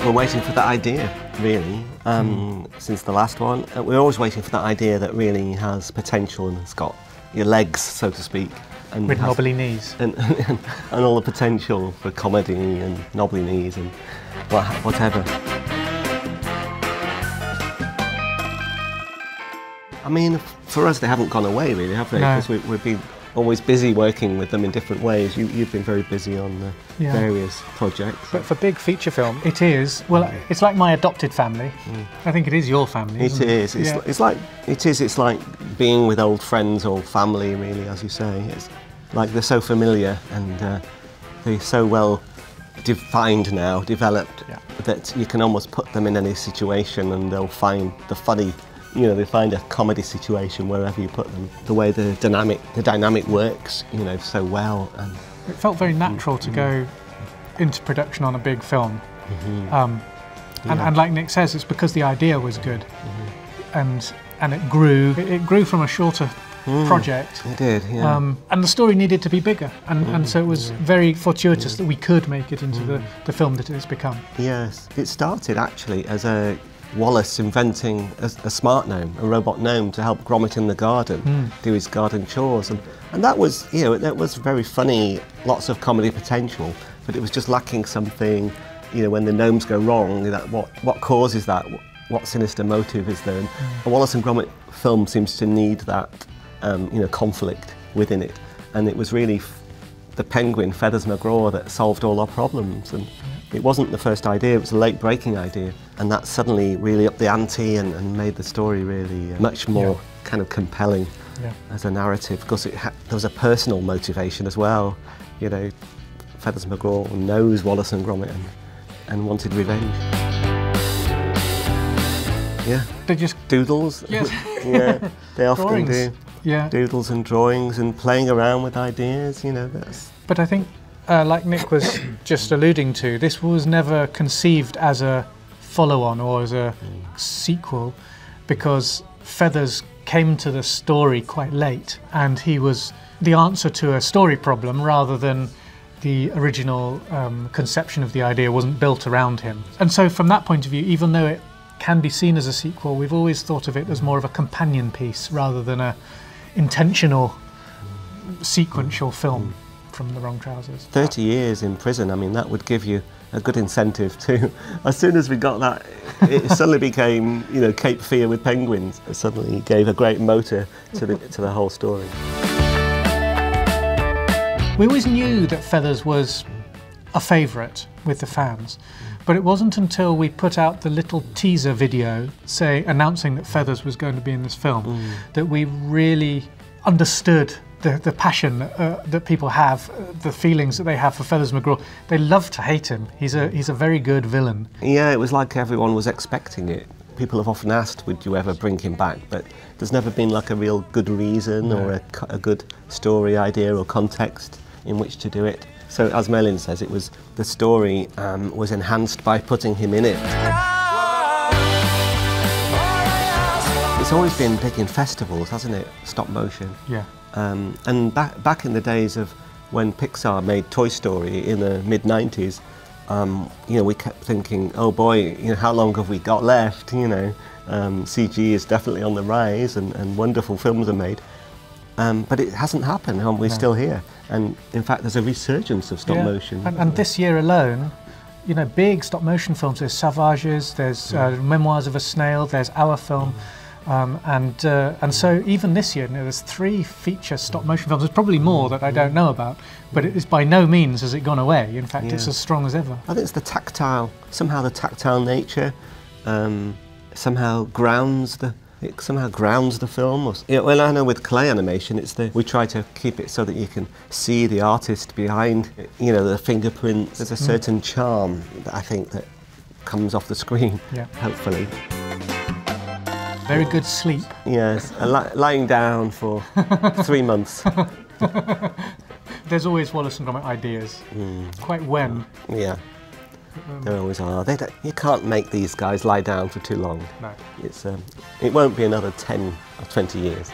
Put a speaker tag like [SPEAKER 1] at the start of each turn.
[SPEAKER 1] We're waiting for that idea, really, since the last one. We're always waiting for that idea that really has potential and has got your legs, so to speak. And
[SPEAKER 2] with knobbly knees.
[SPEAKER 1] And all the potential for comedy and knobbly knees and whatever. I mean, for us, they haven't gone away, really, have they? Because we've been always busy working with them in different ways. You've been very busy on various projects.
[SPEAKER 2] But for big feature film, it is, well, it's like my adopted family. I think it is your family, isn't it?
[SPEAKER 1] It's like being with old friends or family, really, as you say. It's like they're so familiar and they're so well defined now, developed, that you can almost put them in any situation and they'll find the funny. You know, they find a comedy situation wherever you put them. The way the dynamic works, you know, so well. And
[SPEAKER 2] it felt very natural to go into production on a big film. And like Nick says, it's because the idea was good, and it grew. It grew from a shorter project.
[SPEAKER 1] It did, yeah.
[SPEAKER 2] And the story needed to be bigger, and so it was very fortuitous that we could make it into the film that it has become. Yes,
[SPEAKER 1] it started actually as a Wallace inventing a smart gnome, a robot gnome, to help Gromit in the garden do his garden chores, and that was, you know, that was very funny, lots of comedy potential, but it was just lacking something, you know, when the gnomes go wrong, that what causes that, what sinister motive is there? And a Wallace and Gromit film seems to need that, you know, conflict within it, and it was really the penguin Feathers McGraw that solved all our problems. And it wasn't the first idea, it was a late-breaking idea, and that suddenly really upped the ante and made the story really much more kind of compelling as a narrative, because there was a personal motivation as well. You know, Feathers McGraw knows Wallace and Gromit and wanted revenge. Yeah.
[SPEAKER 2] They just
[SPEAKER 1] doodles.
[SPEAKER 2] Yes.
[SPEAKER 1] Yeah, they often do.
[SPEAKER 2] Yeah.
[SPEAKER 1] Doodles and drawings and playing around with ideas, you know.
[SPEAKER 2] But I think, like Nick was just alluding to, this was never conceived as a follow-on or as a sequel, because Feathers came to the story quite late, and he was the answer to a story problem rather than the original conception of the idea wasn't built around him. And so from that point of view, even though it can be seen as a sequel, we've always thought of it as more of a companion piece rather than a intentional sequential film from The Wrong Trousers.
[SPEAKER 1] 30 years in prison, I mean, that would give you a good incentive to, as soon as we got that, it suddenly became, you know, Cape Fear with penguins. It suddenly gave a great motor to the whole story.
[SPEAKER 2] We always knew that Feathers was a favourite with the fans, but it wasn't until we put out the little teaser video announcing that Feathers was going to be in this film that we really understood the passion that people have, the feelings that they have for Feathers McGraw. They love to hate him. He's a very good villain.
[SPEAKER 1] Yeah, it was like everyone was expecting it. People have often asked, would you ever bring him back? But there's never been like a real good reason or a good story idea or context in which to do it. So as Merlin says, it was the story was enhanced by putting him in it. It's always been big in festivals, hasn't it? Stop motion.
[SPEAKER 2] Yeah.
[SPEAKER 1] And back in the days of when Pixar made Toy Story in the mid-90s, you know, we kept thinking, oh boy, you know, how long have we got left? You know, CG is definitely on the rise and wonderful films are made. But it hasn't happened, and we're still here. And in fact, there's a resurgence of stop motion.
[SPEAKER 2] And this year alone, you know, big stop motion films. There's Savages, there's Memoirs of a Snail, there's our film. And so even this year, you know, there's 3 feature stop motion films. There's probably more that I don't know about, but it is by no means has it gone away. In fact, it's as strong as ever.
[SPEAKER 1] I think it's the tactile, somehow the tactile nature somehow grounds the film. Or, you know, well, I know with clay animation, we try to keep it so that you can see the artist behind, you know, the fingerprints. There's a certain charm that I think that comes off the screen, hopefully.
[SPEAKER 2] Very good sleep.
[SPEAKER 1] Yes, lying down for 3 months.
[SPEAKER 2] There's always Wallace and Gromit ideas. Quite when.
[SPEAKER 1] Yeah. There always are. You can't make these guys lie down for too long.
[SPEAKER 2] No.
[SPEAKER 1] It won't be another 10 or 20 years.